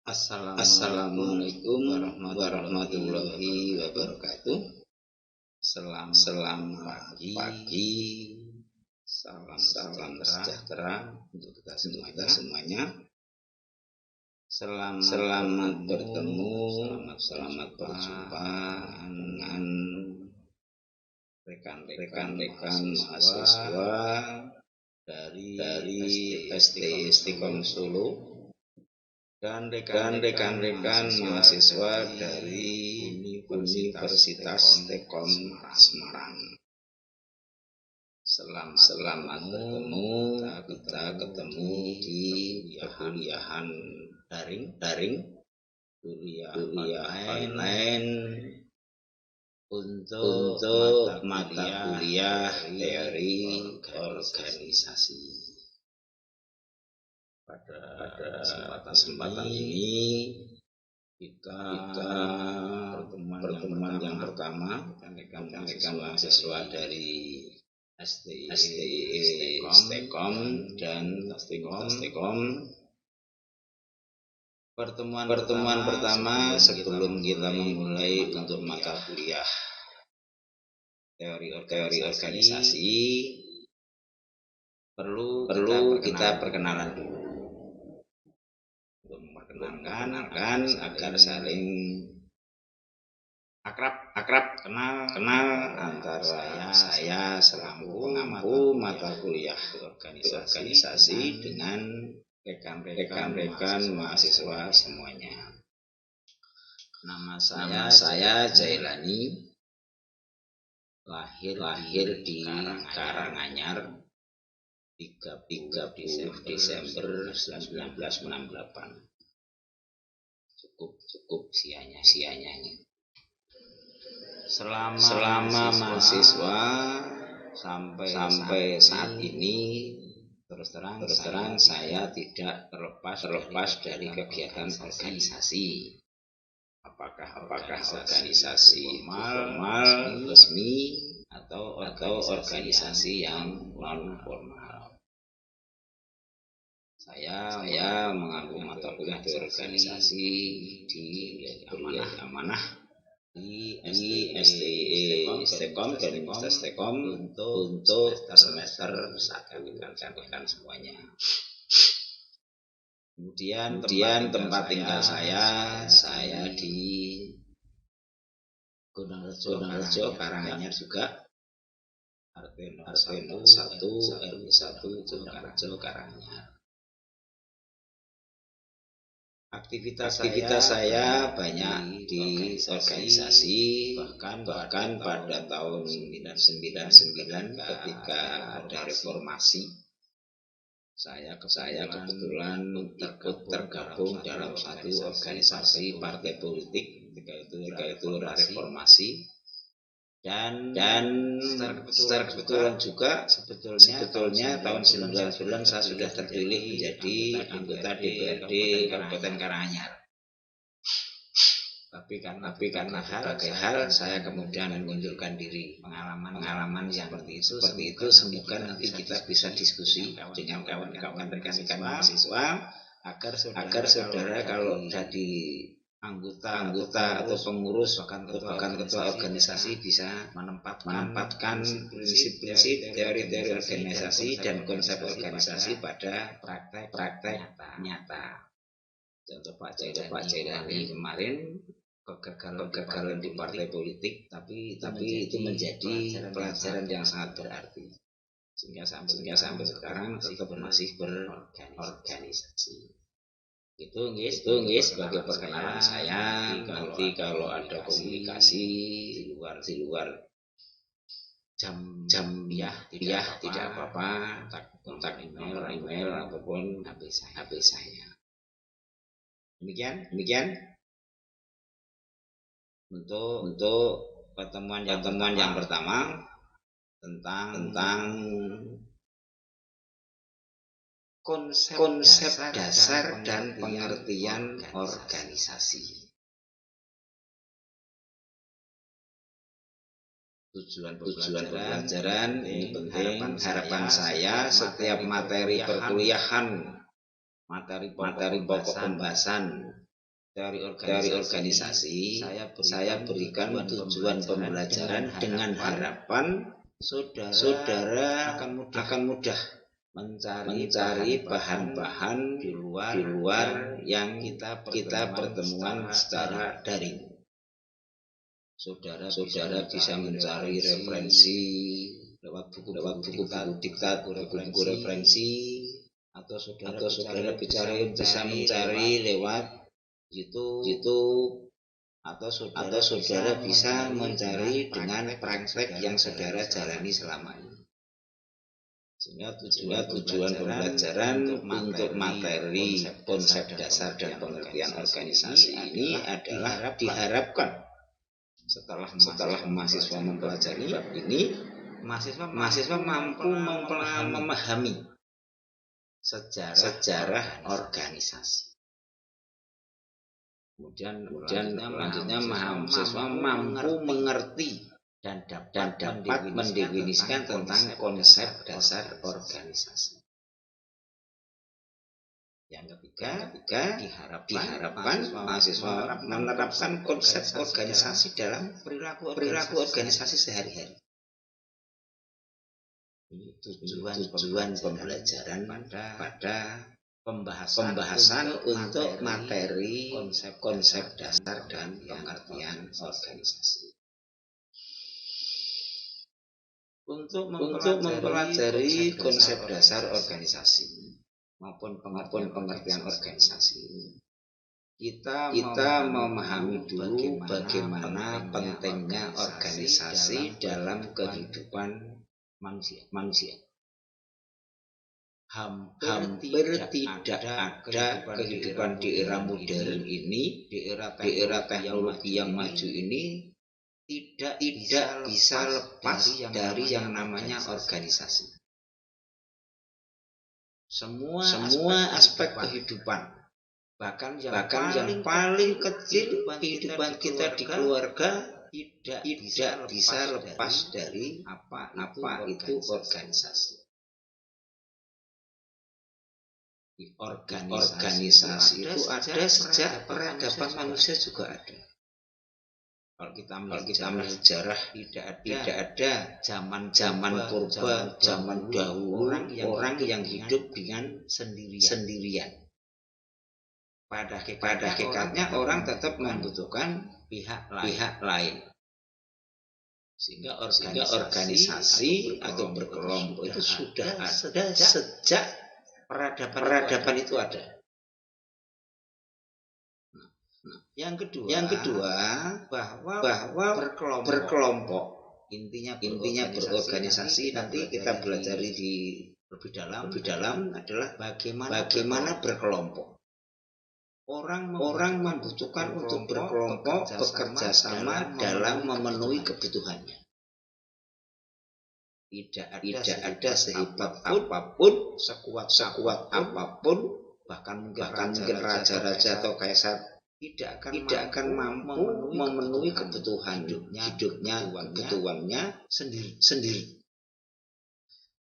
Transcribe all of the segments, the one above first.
Assalamualaikum warahmatullahi wabarakatuh. Selamat pagi. Salam sejahtera untuk kita semuanya. Selamat bertemu, selamat berjumpa dengan rekan-rekan mahasiswa dari STI Istiqomah Solo dan rekan-rekan mahasiswa dari Universitas Tekon Semarang. Selamat bertemu, kita ketemu di perkuliahan daring, kuliah online untuk mata kuliah teori organisasi. Pada kesempatan ini kita pertemuan yang pertama rekan-rekan mahasiswa dari STI Istiqom dan Istiqom. Pertemuan pertama sebelum kita memulai untuk mata kuliah teori organisasi perlu kita perkenalan dulu. Untuk memperkenalkan agar saling akrab kenal antara saya selaku pengampu mata kuliah organisasi dengan rekan-rekan mahasiswa semuanya. Nama saya Jailani, lahir di Karanganyar 30 Desember 1968. Cukup sianya. Selama mahasiswa sampai saat ini terus terang saya tidak terlepas dari kegiatan organisasi. Apakah organisasi formal, resmi atau organisasi yang non formal. Saya mengambil mata kuliah di organisasi di amanah di STI Istiqom dan Universitas Istiqom untuk semester 1 semuanya. Kemudian tempat tinggal saya di Gunungrejo Karanganyar juga. RT 01 RW 1 Gunungrejo Karanganyar. Aktivitas saya banyak di organisasi, bahkan pada tahun 1999 ketika ada reformasi, saya kebetulan ikut tergabung dalam satu organisasi partai politik ketika itu reformasi. Dan secara kebetulan juga sebetulnya tahun 99 saya sudah terpilih menjadi anggota DPRD Kabupaten Karanganyar. Tapi karena berbagai hal saya kemudian mengundurkan diri. Pengalaman yang seperti itu semoga nanti kita bisa diskusi dengan kawan-kawan rekan-rekan mahasiswa agar saudara kalau jadi anggota atau pengurus bahkan ketua organisasi bisa menempatkan prinsip-prinsip teori-teori organisasi dan konsep organisasi pada praktek nyata. Contoh Pak Jailani kemarin kegagalan di partai politik, tapi itu menjadi pelajaran yang sangat berarti sehingga sampai sekarang masih berorganisasi. Itu sebagai perkenalan saya. Nanti kalau ada komunikasi di luar jam tidak apa-apa, kontak email ataupun HP saya. Demikian untuk pertemuan yang pertama tentang konsep dasar dan pengertian organisasi. Tujuan pembelajaran ini penting. Harapan saya setiap materi perkuliahan, materi pokok pembahasan teori organisasi, saya berikan tujuan pembelajaran dengan harapan saudara akan mudah mencari bahan-bahan di luar yang kita pertemuan secara daring. Saudara bisa mencari referensi lewat buku-buku diktat, buku-buku referensi, atau saudara bisa mencari lewat YouTube, atau saudara bisa mencari dengan praktek yang saudara jalani selama ini. Sehingga tujuan pembelajaran untuk materi konsep dasar dan pengertian organisasi ini adalah diharapkan setelah mahasiswa mempelajari bab ini, mahasiswa mampu memahami sejarah organisasi. Kemudian selanjutnya mahasiswa mampu mengerti dan dapat mendefinisikan tentang konsep dasar organisasi. Yang ketiga, diharapkan mahasiswa menerapkan konsep organisasi dalam perilaku organisasi sehari-hari. Tujuan pembelajaran pada pembahasan untuk materi konsep dasar dan pengertian organisasi. Untuk mempelajari konsep dasar organisasi maupun pengertian organisasi, kita memahami dulu bagaimana pentingnya organisasi dalam kehidupan manusia. Hampir tidak ada kehidupan di era modern ini, di era teknologi yang maju ini, tidak bisa lepas dari yang namanya organisasi. Semua aspek kehidupan, bahkan yang paling kecil kehidupan kita di keluarga, tidak bisa lepas dari apa itu organisasi. Organisasi itu ada sejak peradaban manusia juga ada. Kalau kita melihat sejarah, tidak ada zaman purba, zaman dahulu orang yang hidup dengan sendirian. Pada hakikatnya orang tetap membutuhkan pihak lain. Sehingga organisasi atau berkelompok itu sudah ada sejak peradaban itu ada. Yang kedua, bahwa berkelompok intinya berorganisasi nanti kita belajar di lebih dalam adalah bagaimana berkelompok. Orang membutuhkan untuk berkelompok bekerja sama dalam memenuhi kebutuhannya. Tidak ada sehebat apapun, sekuat apapun, bahkan mungkin raja-raja atau kaisar tidak akan mampu memenuhi kebutuhan kebutuhannya sendiri.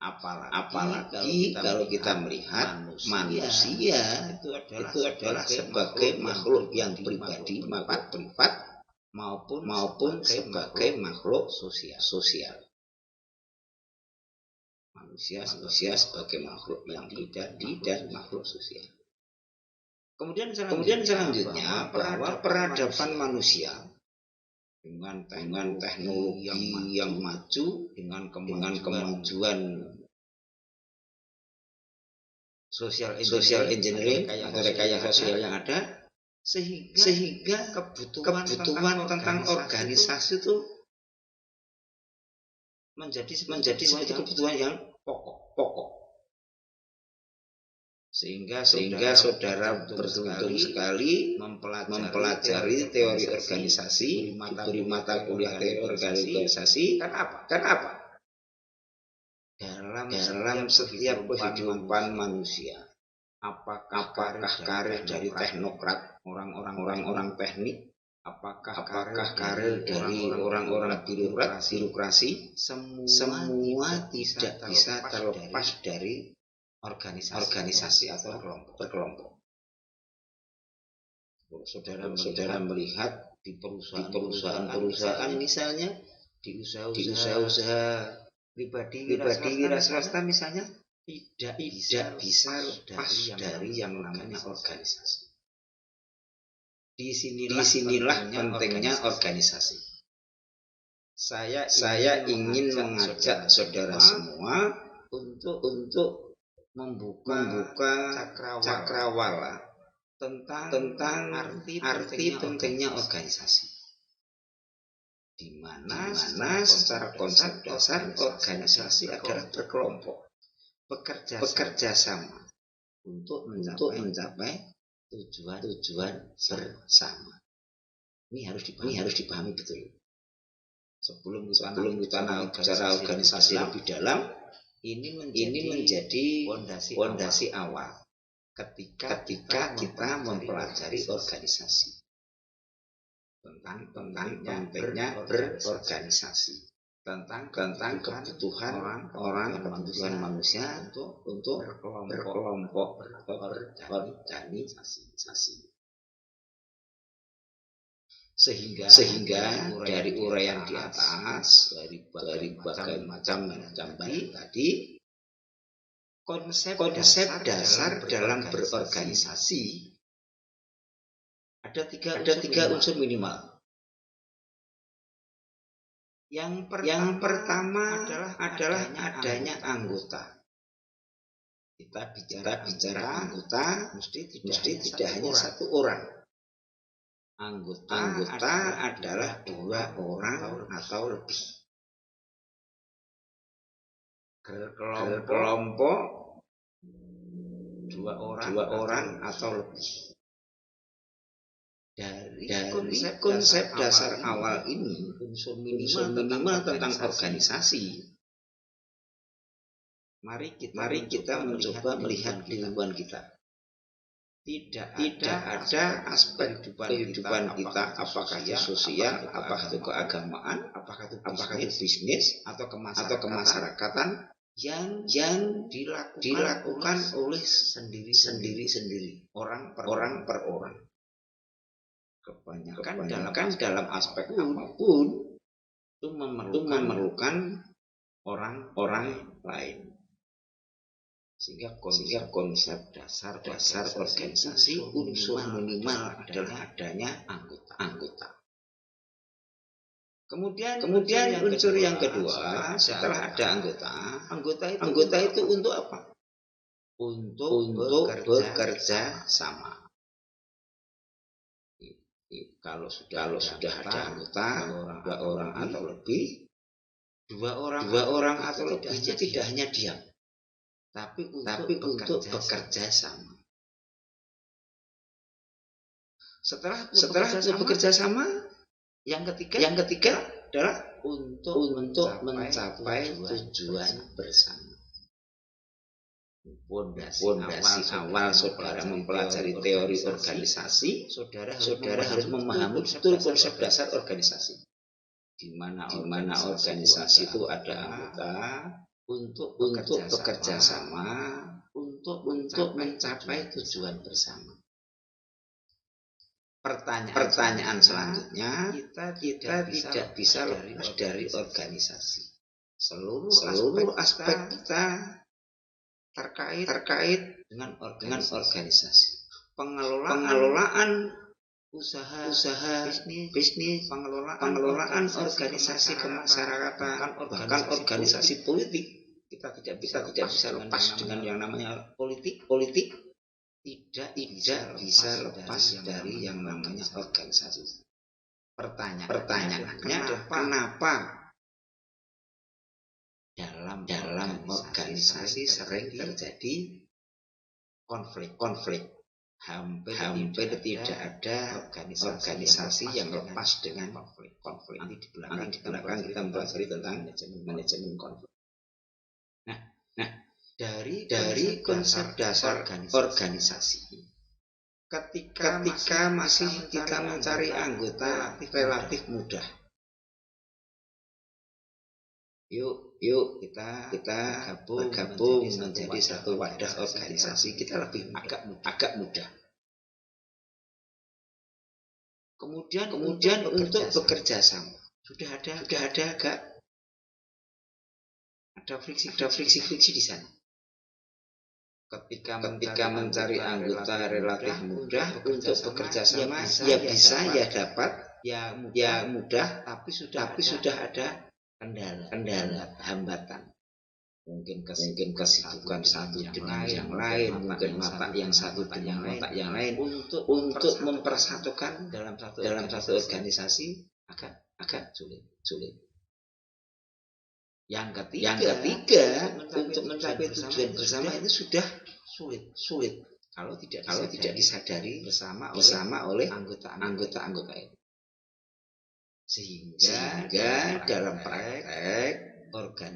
Apalagi kalau kita melihat manusia itu adalah sebagai makhluk yang pribadi, privat maupun sebagai makhluk sosial. Manusia sebagai makhluk yang pribadi dan makhluk sosial. Kemudian selanjutnya bahwa peradaban manusia dengan teknologi yang maju, dengan kemajuan social engineering atau rekayasa sosial yang ada, sehingga kebutuhan tentang organisasi itu menjadi seperti kebutuhan yang pokok. Sehingga saudara beruntung sekali mempelajari teori organisasi, diberi mata kuliah teori organisasi. Kan apa? Dalam setiap kehidupan manusia, apakah karir dari teknokrat, orang-orang teknik, apakah karir dari orang-orang birokrasi, semua tidak bisa terlepas dari organisasi atau berkelompok. saudara melihat di perusahaan misalnya, di usaha-usaha pribadi wira swasta misalnya, tidak bisa lepas dari yang namanya organisasi. Disinilah pentingnya organisasi. Saya ingin mengajak saudara semua untuk membuka cakrawala tentang arti pentingnya organisasi. Di mana secara konsep dasar organisasi adalah berkelompok, bekerja sama untuk mencapai tujuan bersama. Ini harus dipahami betul. Sebelum kita bicara organisasi lebih dalam, ini menjadi fondasi awal ketika kita mempelajari organisasi, tentang pentingnya berorganisasi, tentang kebutuhan orang kebutuhan manusia untuk berkelompok berorganisasi. Sehingga dari uraian di atas, dari berbagai macam tadi, konsep dasar dalam berorganisasi ada tiga unsur minimal. Yang pertama adalah adanya anggota. Kita bicara anggota, mesti tidak hanya satu orang. Anggota adalah 2 orang atau lebih. Kelompok 2 orang atau lebih. Dari konsep dasar awal ini, unsur minimal tentang organisasi, mari kita mencoba melihat lingkungan kita. Tidak ada aspek kehidupan kita, apakah itu sosial, apakah itu keagamaan, apakah itu bisnis atau kemasyarakatan yang dilakukan oleh sendiri, orang per orang. Kebanyakan dalam aspek apapun itu memerlukan orang lain. Sehingga konsep dasar organisasi, unsur minimal adalah adanya anggota. Kemudian unsur yang kedua, setelah ada anggota itu untuk apa? Untuk bekerja sama. Kalau sudah ada anggota 2 orang atau lebih, 2 orang atau lebih itu tidak hanya diam, tapi untuk bekerja sama. Setelah bekerja sama, yang ketiga adalah untuk mencapai tujuan bersama. Fondasi awal saudara mempelajari teori organisasi, saudara harus memahami betul konsep dasar organisasi. Di mana organisasi itu ada anggota, untuk bekerja sama, untuk mencapai tujuan bersama. Pertanyaan selanjutnya, kita tidak bisa lepas dari organisasi. Seluruh aspek kita terkait dengan organisasi. Pengelolaan usaha bisnis, pengelolaan organisasi kemasyarakatan, bahkan organisasi politik. Kita tidak bisa lepas dengan yang namanya politik. Tidak bisa lepas dari yang namanya organisasi. Pertanyaannya adalah kenapa dalam organisasi sering terjadi konflik. Hampir tidak ada organisasi yang lepas dengan konflik. Nanti di belakang kita mempelajari tentang manajemen konflik. Nah, dari konsep dasar organisasi, ketika masih kita mencari anggota relatif mudah. Yuk kita bergabung menjadi satu wadah organisasi, kita lebih agak mudah. Kemudian untuk bekerja sama sudah ada agak ada friksi di sana. Ketika mencari anggota relatif mudah untuk bekerja sama, ya bisa, ya dapat, ya mudah, tapi sudah ada kendala, hambatan. Mungkin kesibukan satu dengan yang lain, mungkin watak yang satu dengan watak yang lain, untuk mempersatukan dalam satu organisasi agak sulit. Yang ketiga untuk mencapai tujuan bersama itu sudah sulit kalau tidak disadari bersama oleh anggota itu. Sehingga dalam praktek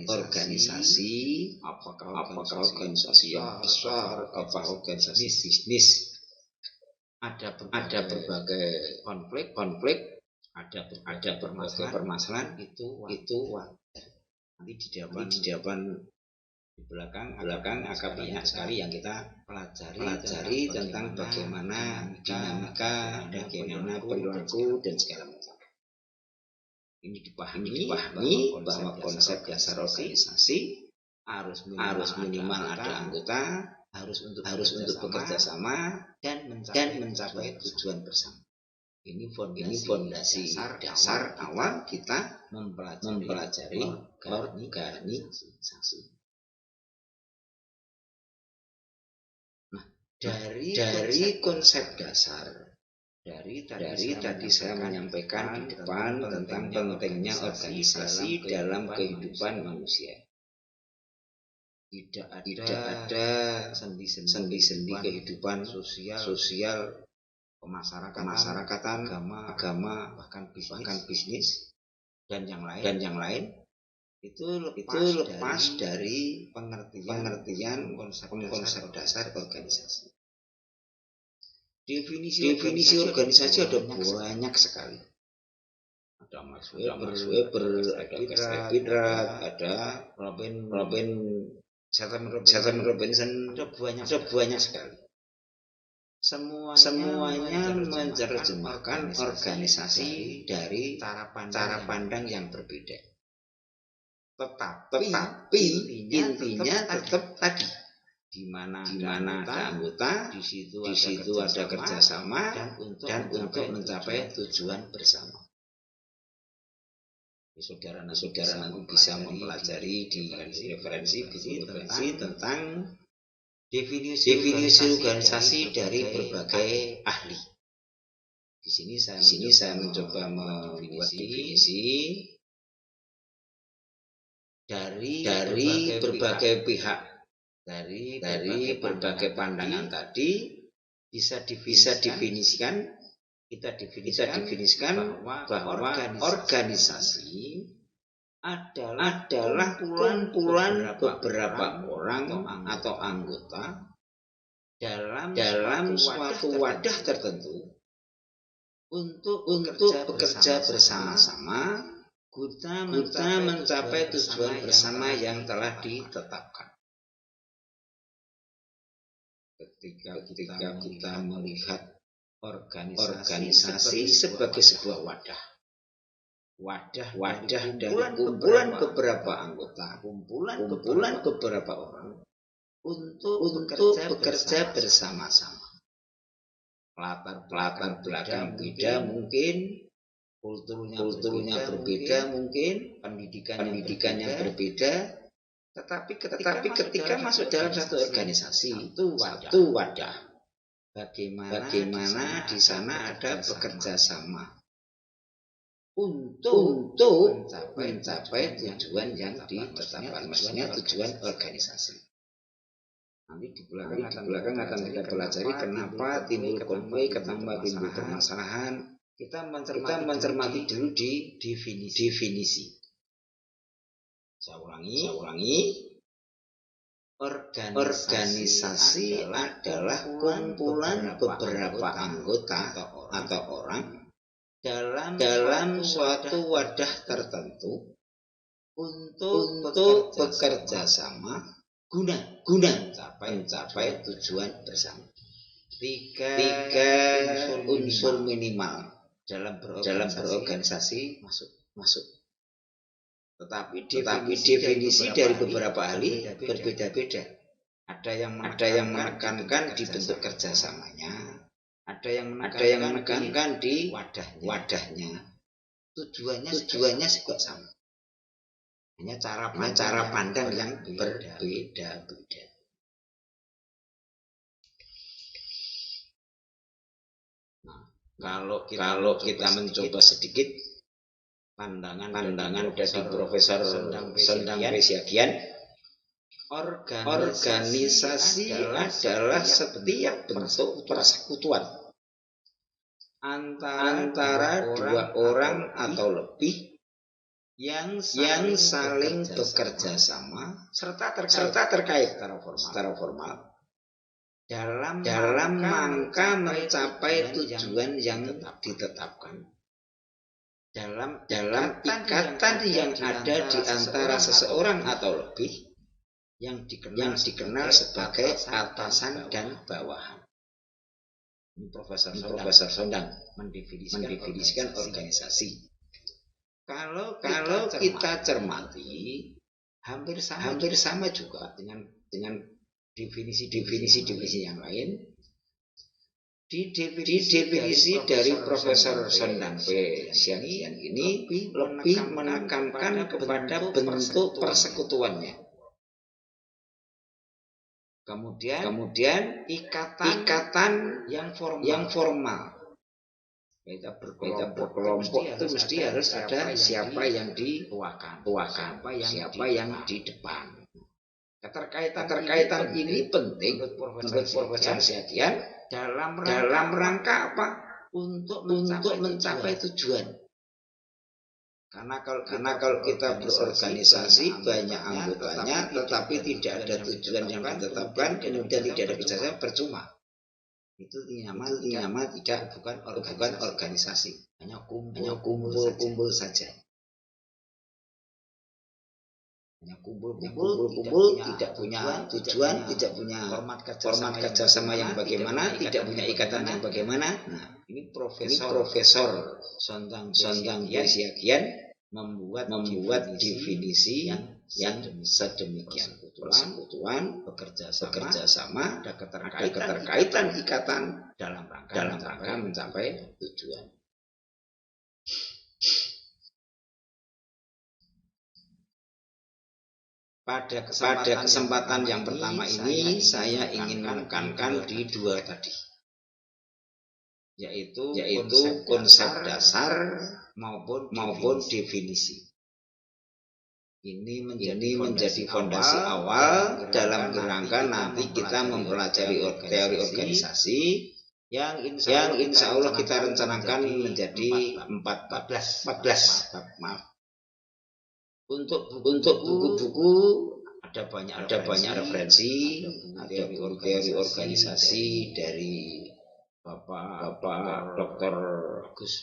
organisasi, apakah organisasi yang besar, apakah organisasi bisnis, ada berbagai konflik, ada berbagai permasalahan itu nanti di depan di belakang akan banyak sekali yang kita pelajari tentang bagaimana dinamika, bagaimana perilaku dan segala macam. Ini dipahami bahwa konsep dasar organisasi harus minimal ada anggota, harus untuk bekerja sama dan mencapai tujuan bersama. Ini fondasi dasar awal kita mempelajari organisasi. Nah, dari konsep dasar, dari tadi saya menyampaikan di depan tentang pentingnya organisasi dalam kehidupan manusia. Tidak ada sendi-sendi kehidupan sosial, kemasyarakatan, agama, bahkan bisnis dan yang lain itu lepas dari pengertian konsep dasar organisasi. Definisi organisasi ada banyak sekali. Ada Max Weber, ada Pidrat, ada Shelton Robinson, ada banyak sekali. Semuanya menerjemahkan organisasi dari cara pandang yang berbeda. Tetapi intinya tetap tadi, di mana ada anggota, di situ ada kerjasama dan untuk mencapai tujuan bersama. Saudara nanti bisa mempelajari di referensi tentang definisi organisasi dari berbagai ahli. Di sini saya mencoba membuat definisi dari berbagai pihak, dari berbagai pandangan tadi bisa definisikan bahwa organisasi adalah kumpulan beberapa orang atau anggota dalam suatu wadah tertentu untuk bekerja bersama-sama guna mencapai tujuan bersama yang telah ditetapkan. Ketika kita melihat organisasi sebagai sebuah wadah dari kumpulan beberapa anggota, kumpulan beberapa orang untuk bekerja bersama-sama. Latar belakang beda mungkin, kulturnya berbeda mungkin, pendidikannya berbeda, tetapi ketika masuk dalam satu organisasi, satu wadah, bagaimana di sana ada bekerja sama untuk mencapai tujuan yang ditetapkan, maksudnya tujuan organisasi. Nanti di belakang akan kita pelajari kenapa timbul konflik, kenapa timbul permasalahan. Kita mencermati dulu di definisi. Saya ulangi. Organisasi adalah kumpulan beberapa anggota atau orang dalam suatu wadah tertentu untuk bekerja sama guna mencapai tujuan bersama. Tiga unsur minimal dalam berorganisasi masuk. Tetapi definisi dari beberapa ahli berbeda-beda. Ada yang menekankan di bentuk kerjasamanya, ada yang menekankan di wadahnya. Tujuannya juga sama. Hanya cara pandang yang berbeda-beda. Nah, kalau kita mencoba sedikit pandangan dari Profesor Sondang Pesiagian, organisasi adalah setiap bentuk persekutuan antara dua orang atau lebih yang saling bekerja sama serta terkait secara formal dalam rangka mencapai tujuan yang ditetapkan. Dalam ikatan yang ada di antara seseorang atau lebih yang dikenal sebagai atasan dan bawahan. Ini Profesor Sondang mendefinisikan organisasi. Kalau kita cermati, hampir sama juga dengan definisi yang lain. Di definisi dari Profesor Sondang Pesiagian ini lebih menekankan kepada bentuk persekutuannya. Kemudian ikatan yang formal. Kita berkelompok itu mesti harus ada siapa yang dituakan, siapa yang di depan. Keterkaitan ini penting menurut Profesor Pesiagian dalam rangka apa? Untuk mencapai tujuan. Karena kalau kita berorganisasi banyak anggotanya, tetapi tidak ada tujuan yang ditetapkan, kemudian tidak ada kerjasama, percuma. Itu nama bukan organisasi, hanya kumpul saja. Hanya kumpul, tidak punya tujuan, tidak punya format kerjasama yang bagaimana, tidak punya ikatan yang bagaimana. Nah, ini Profesor Sondang Pesiagian membuat definisi yang sedemikian. Persekutuan, bekerja sama, ada keterkaitan ikatan dalam rangka mencapai tujuan. Pada kesempatan yang pertama ini saya ingin menekankan di dua tadi, yaitu konsep dasar maupun definisi. Ini menjadi fondasi awal dalam kerangka nanti kita mempelajari teori organisasi yang insya Allah kita rencanakan menjadi 14. Untuk buku-buku ada banyak referensi, teori organisasi dari Bapak Dr. Agus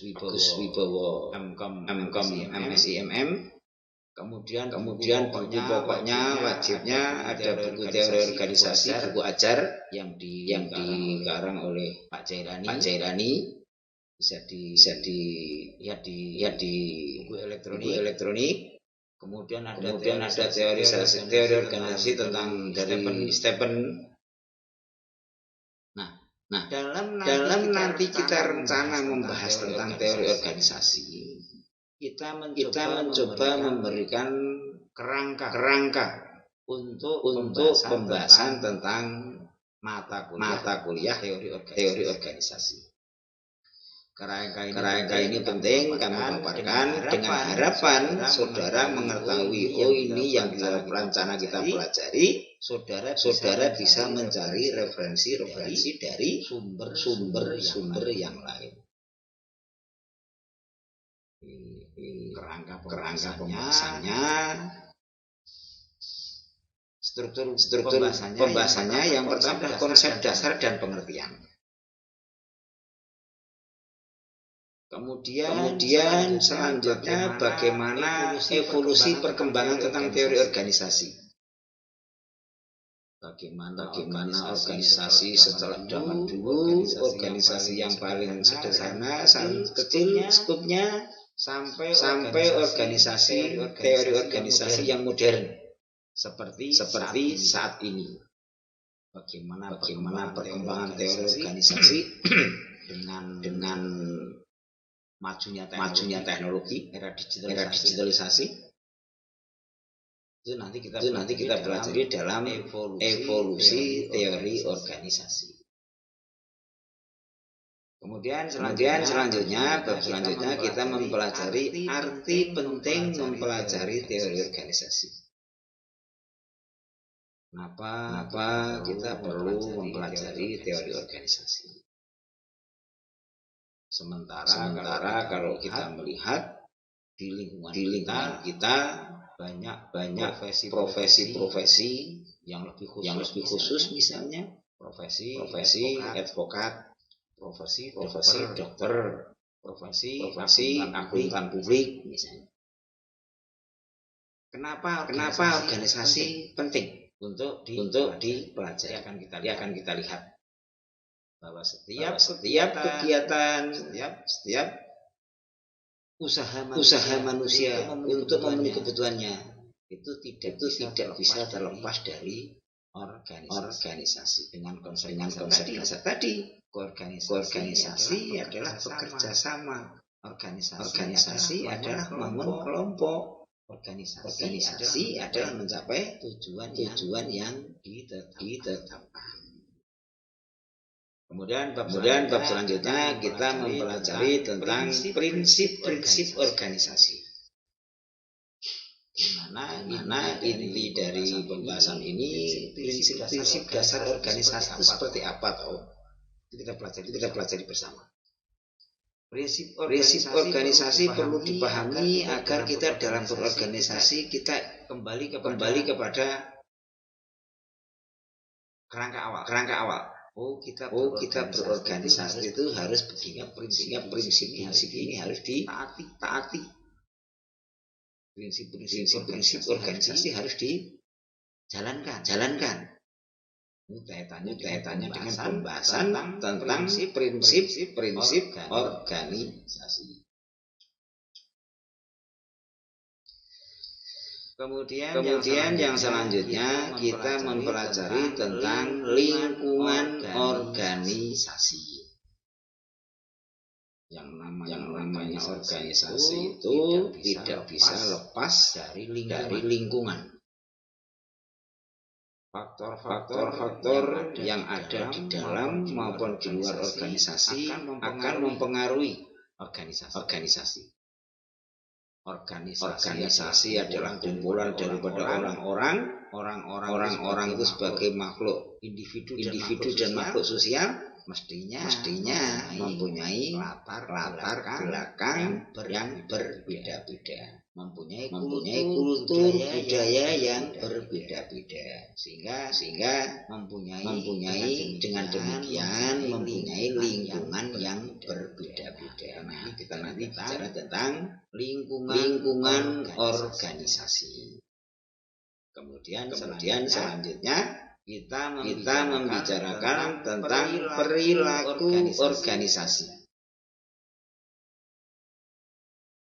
Wibowo MSIMM. Kemudian buku pokoknya wajibnya ada buku teori organisasi, buku ajar yang dikarang oleh Pak Jairani. Bisa dilihat di buku elektronik. Kemudian ada teori organisasi tentang dari Stephen. Nah, dalam nanti kita rencana membahas tentang teori organisasi, kita mencoba memberikan kerangka untuk pembahasan tentang mata kuliah teori organisasi. Kerangka ini penting kami paparkan dengan harapan saudara mengetahui ini yang rencana kita pelajari. Saudara bisa mencari referensi dari sumber yang lain. Kerangka pembahasannya, struktur pembahasannya yang pertama konsep dasar dan pengertian. Kemudian selanjutnya bagaimana evolusi perkembangan tentang teori organisasi. bagaimana organisasi setelah zaman dulu, organisasi yang paling sederhana, sangat kecil skupnya, sampai organisasi teori organisasi yang modern seperti saat ini. Bagaimana perkembangan teori organisasi dengan majunya teknologi, era digitalisasi. Itu nanti kita pelajari dalam evolusi teori organisasi. Kemudian selanjutnya kita mempelajari arti penting mempelajari teori organisasi. Kenapa kita perlu mempelajari teori organisasi? Sementara kalau kita melihat di lingkungan kita banyak profesi yang lebih khusus misalnya profesi advokat, profesi dokter, profesi akuntan publik misalnya. Kenapa organisasi penting untuk dipelajari? Akan kita lihat bahwa setiap kegiatan, setiap usaha manusia untuk memenuhi kebutuhannya itu tidak bisa terlepas dari organisasi. Dengan konsep dasar tadi, organisasi adalah bekerja sama. Organisasi adalah membangun kelompok. Organisasi adalah mencapai tujuan yang ditetapkan. Kemudian bab selanjutnya kita mempelajari tentang prinsip organisasi. Di mana inti dari pembahasan ini prinsip dasar organisasi itu seperti apa tahu? Kita pelajari bersama. Prinsip organisasi perlu dipahami agar kita dalam berorganisasi kita kembali kepada kerangka awal. Kita berorganisasi itu harus begini, prinsip ini harus ditaati. Prinsip organisasi harus dijalankan. Ini kaitannya dengan pembahasan tentang prinsip organisasi. Kemudian yang selanjutnya kita mempelajari tentang lingkungan organisasi. Yang namanya organisasi itu tidak bisa lepas dari lingkungan. Faktor yang ada di dalam maupun di luar organisasi akan mempengaruhi organisasi. Organisasi adalah kumpulan daripada orang-orang itu sebagai makhluk individu dan makhluk sosial mestinya mempunyai latar belakang yang berbeda-beda, mempunyai kultur budaya yang berbeda-beda, sehingga mempunyai dengan demikian mempunyai lingkungan yang berbeda-beda. Nah, kita nanti bicara tentang lingkungan organisasi. Kemudian selanjutnya kita membicarakan tentang perilaku organisasi.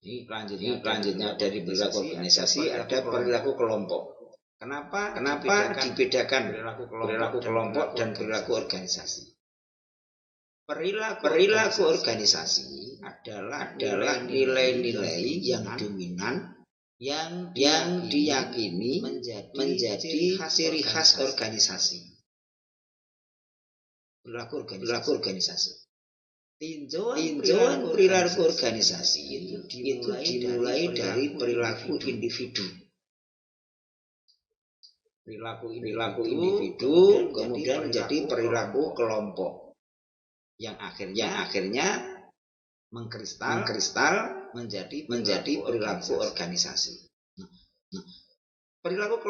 Ini selanjutnya dari perilaku organisasi ada perilaku kelompok. Kenapa dibedakan perilaku kelompok dan perilaku organisasi? Perilaku organisasi adalah nilai-nilai yang dominan yang diyakini menjadi ciri khas organisasi. Perilaku organisasi. Tinjauan perilaku organisasi itu dimulai dari perilaku individu. Perilaku individu kemudian menjadi perilaku kelompok. Yang akhirnya mengkristal menjadi perilaku organisasi. Perilaku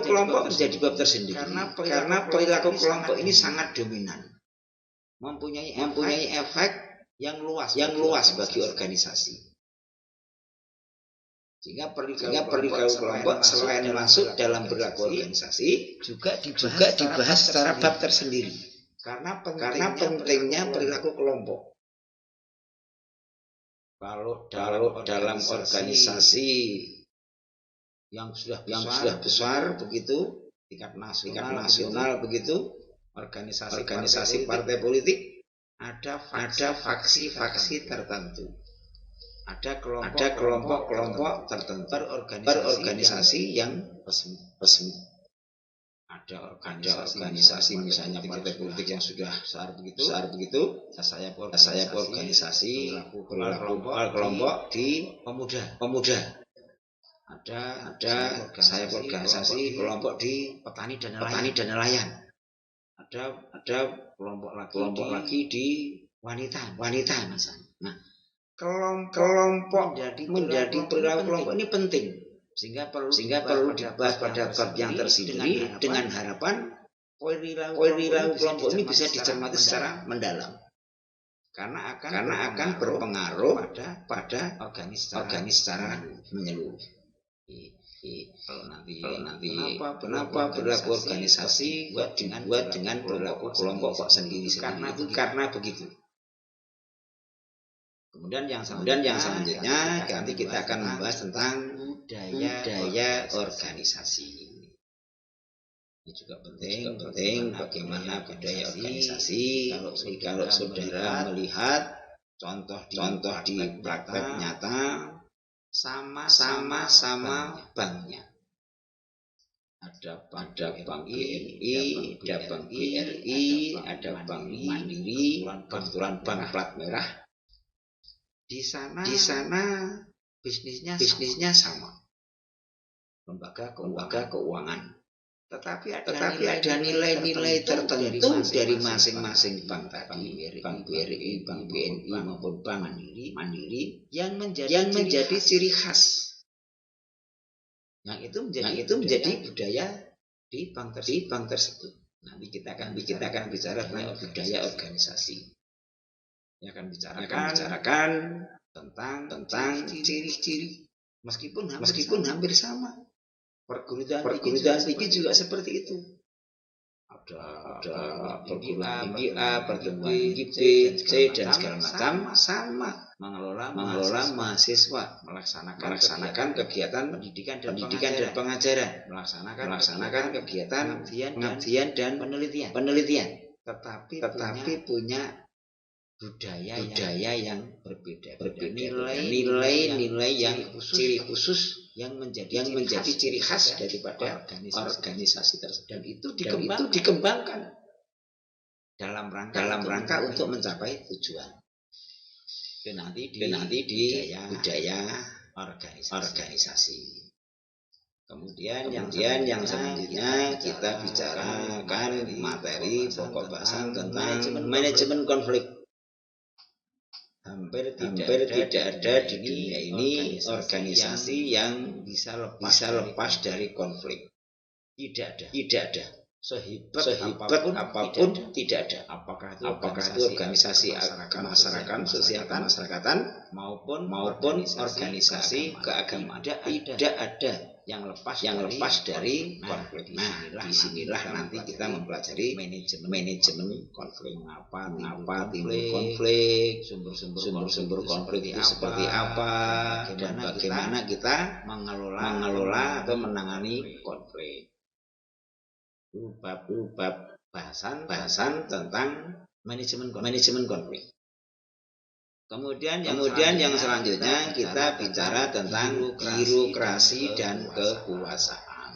kelompok menjadi bab tersendiri karena perilaku kelompok ini sangat dominan, mempunyai efek yang luas bagi organisasi. Sehingga perikal kelompok selain masuk dalam perilaku organisasi juga dibahas secara bab tersendiri. Karena pentingnya perilaku kelompok. Kalau dalam organisasi yang sudah besar begitu, tingkat nasional begitu, organisasi partai politik, ada faksi-faksi tertentu. Ada kelompok tertentu berorganisasi yang resmi. Ada organisasi misalnya partai politik yang sudah besar begitu. Saya organisasi kelompok di pemuda. Ada saya organisasi kelompok di petani dan nelayan. Ada kelompok lagi di wanita misalnya. Nah, kelompok menjadi perilaku kelompok ini penting sehingga perlu dibahas pada bab yang tersendiri dengan harapan perilaku kelompok ini bisa dicermati secara mendalam karena akan berpengaruh pada organisasi secara menyeluruh. Nanti kenapa perilaku organisasi dibuat dengan perilaku kelompok kok sendiri karena begitu. Kemudian yang selanjutnya nanti kita akan membahas tentang budaya organisasi. Ini juga penting bagaimana budaya organisasi. Kalau saudara melihat contoh di praktek nyata sama banknya. Ada bank BNI, ada bank BRI, ada bank Mandiri, kebetulan bank plat merah. Di sana bisnisnya sama, lembaga keuangan, tetapi ada nilai-nilai tertentu dari masing-masing bank tadi, bank BRI, bank BNI maupun bank Mandiri yang menjadi ciri khas, yang itu menjadi budaya di bank tersebut. Nanti kita akan bicara tentang budaya organisasi. Akan bicarakan tentang ciri-ciri meskipun hampir sama. Perguruan tinggi juga seperti itu. Ada perguruan tinggi A, perguruan tinggi B, C dan segala macam sama mengelola mahasiswa, melaksanakan kegiatan pendidikan dan pengajaran, melaksanakan kegiatan pengabdian dan penelitian. Tetapi punya budaya yang berbeda. Nilai yang ciri khusus yang menjadi ciri khas daripada organisasi tersebut. Dan itu dikembangkan dalam rangka untuk mencapai tujuan. Itu nanti di budaya organisasi. Kemudian yang selanjutnya kita bicarakan materi pokok bahasan tentang manajemen konflik. Hampir tidak ada di dunia ini organisasi yang bisa lepas dari konflik. Tidak ada. Sehebat apapun tidak ada. Apakah itu organisasi kemasyarakatan, sosial kemasyarakatan maupun organisasi keagamaan. Tidak ada yang lepas dari konflik. Nah, disinilah nanti kita mempelajari manajemen konflik. Mengapa timbul konflik, sumber-sumber konflik itu seperti apa, dan bagaimana kita mengelola atau menangani konflik. Bab bahasan tentang manajemen konflik. Kemudian yang selanjutnya kita bicara tentang birokrasi dan kekuasaan.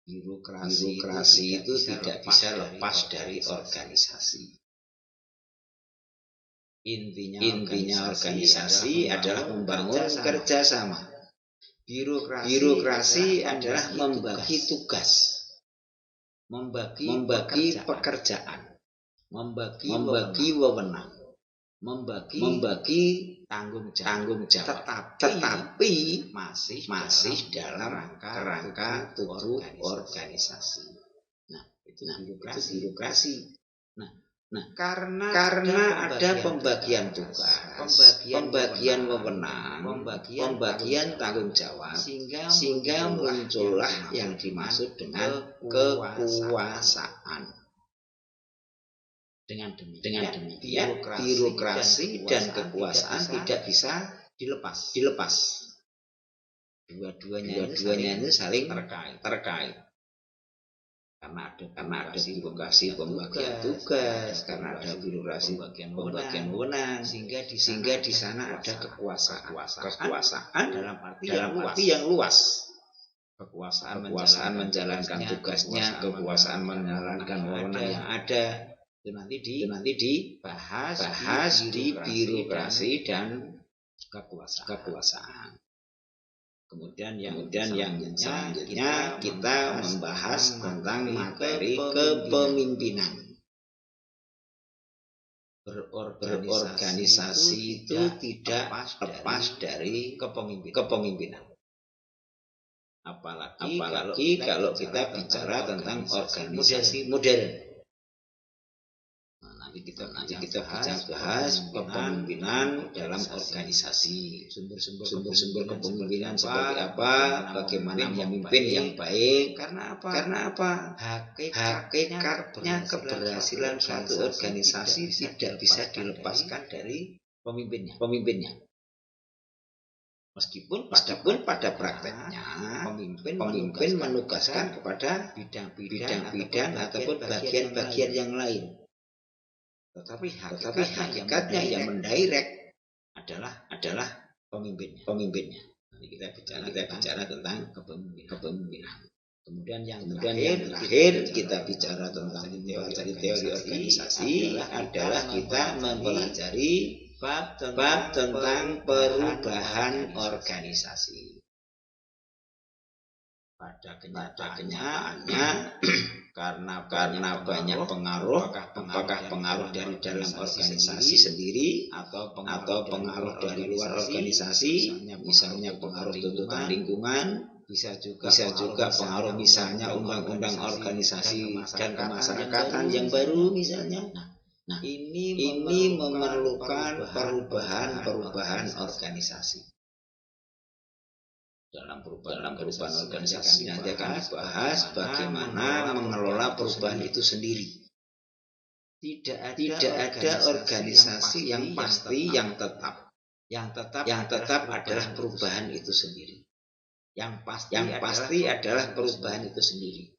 Birokrasi itu tidak bisa lepas dari organisasi. Intinya organisasi adalah membangun kerjasama. Birokrasi adalah membagi tugas, membagi pekerjaan, membagi wewenang, membagi tanggung jawab, tetapi masih dalam rangka tubuh organisasi. Nah, itu birokrasi. Nah, Nah, karena ada pembagian tugas, pembagian wewenang, pembagian tanggung jawab, sehingga muncullah yang dimaksud dengan kekuasaan. Dengan demikian birokrasi dan kekuasaan tidak bisa dilepas. Dua-duanya ini saling terkait. Karena ada birokrasi pembagian tugas, karena ada birokrasi pembagian wewenang, sehingga di sana ada kekuasaan dalam arti yang luas. Kekuasaan menjalankan tugasnya, kekuasaan menjalankan wewenang yang ada. Itu nanti dibahas di birokrasi dan kekuasaan. Kemudian yang selanjutnya kita membahas tentang materi kepemimpinan. Berorganisasi itu tidak lepas dari kepemimpinan. Apalagi kalau kita bicara tentang organisasi modern. Nanti kita bahas kepemimpinan dalam organisasi. Sumber-sumber kepemimpinan seperti apa, bagaimana memimpin yang baik. Karena apa? Hakikatnya keberhasilan suatu organisasi tidak bisa dilepaskan dari pemimpinnya. Meskipun pada prakteknya pemimpin menugaskan kepada bidang-bidang ataupun bagian-bagian yang lain. Tetapi hakikatnya yang mendirect adalah pemimpinnya. Nanti kita bicara tentang kepemimpinan. Kemudian yang terakhir kita bicara tentang teori organisasi adalah kita mempelajari bab tentang perubahan organisasi. Pada kenyataannya karena banyak pengaruh, apakah pengaruh dari dalam organisasi sendiri atau pengaruh dari luar organisasi, misalnya pengaruh tuntutan lingkungan, bisa juga pengaruh misalnya undang-undang organisasi dan kemasyarakatan yang baru misalnya. Nah, ini memerlukan perubahan organisasi. Dalam perubahan organisasi nanti akan dibahas bagaimana mengelola perubahan itu sendiri. Tidak ada organisasi yang pasti yang tetap adalah perubahan itu sendiri. Yang pasti adalah perubahan itu sendiri.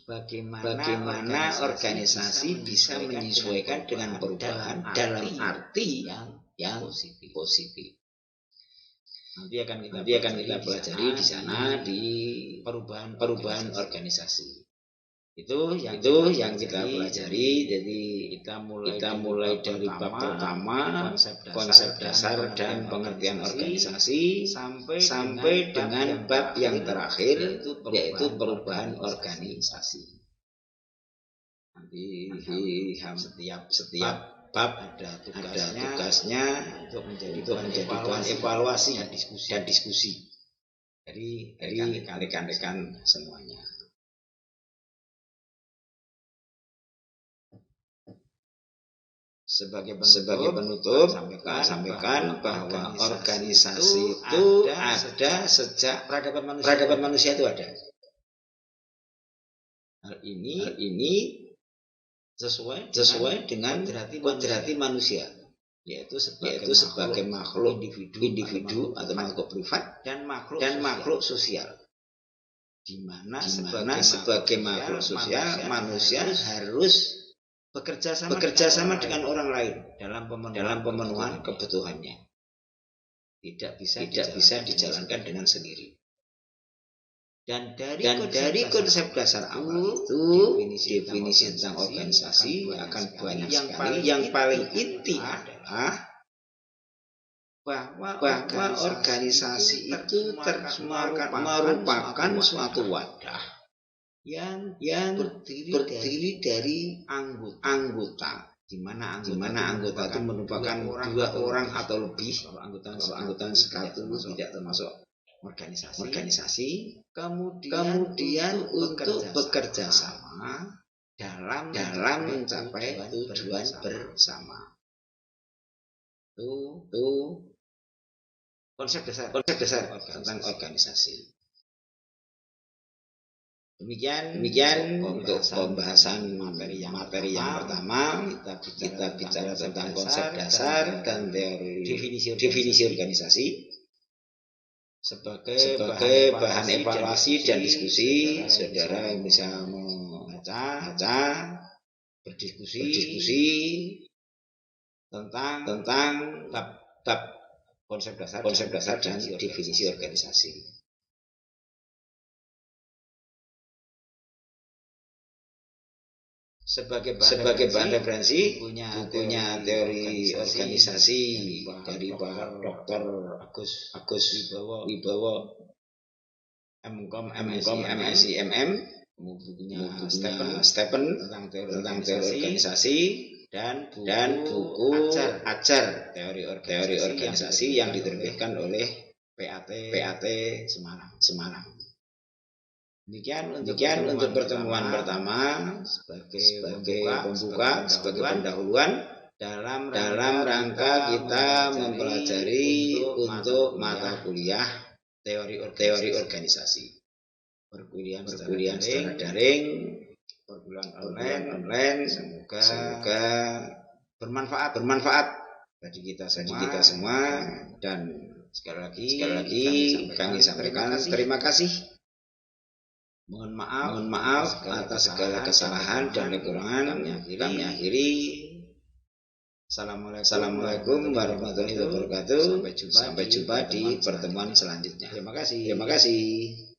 Bagaimana organisasi bisa menyesuaikan dengan perubahan dalam arti yang positif. Nanti akan kita pelajari di sana di perubahan organisasi. Itu yang kita pelajari. Jadi kita mulai dari bab pertama, konsep dasar dan pengertian organisasi, sampai dengan bab yang terakhir yaitu perubahan organisasi. Nanti setiap bab ada tugasnya untuk menjadi bahan evaluasi dan diskusi dari rekan-rekan semuanya. Sebagai penutup, sampaikan bahwa organisasi itu ada sejak peradaban manusia itu ada. Hal ini sesuai dengan kodrati manusia, yaitu sebagai makhluk individu atau makhluk privat dan makhluk sosial. Di mana sebagai makhluk sosial manusia harus bekerja sama dengan orang lain dalam pemenuhan kebutuhannya. Tidak bisa dijalankan dengan sendiri. Dan dari konsep dasar awal itu definisi tentang organisasi akan banyak sekali. Yang paling inti adalah bahwa organisasi itu merupakan suatu wadah yang berdiri dari anggota, di mana anggota itu merupakan 2 orang atau lebih. Kalau anggota sekatu tidak termasuk organisasi. Kemudian untuk bekerja sama dalam mencapai tujuan bersama. Itu konsep dasar tentang organisasi. Demikian untuk pembahasan materi yang pertama. Kita bicara tentang konsep dasar dan teori definisi organisasi sebagai bahan evaluasi dan diskusi. Saudara bisa membaca, berdiskusi tentang bab konsep dasar dan definisi organisasi. Sebagai bahan referensi bukunya teori organisasi dari Pak Dr. Agus Wibowo MKom MSc MM, bukunya Stephen tentang teori organisasi dan buku Ajar teori organisasi yang diterbitkan oleh PAT Semarang. Demikian untuk pertemuan pertama sebagai pembuka, sebagai pendahuluan dalam rangka kita mempelajari untuk mata kuliah teori organisasi. Perkuliahan secara daring, perkuliahan online, semoga bermanfaat bagi kita semua, dan sekali lagi kami sampaikan terima kasih. Mohon maaf atas segala kesalahan dan kekurangan. Kami akhiri. Assalamualaikum warahmatullahi wabarakatuh. Sampai jumpa di pertemuan selanjutnya. Terima kasih.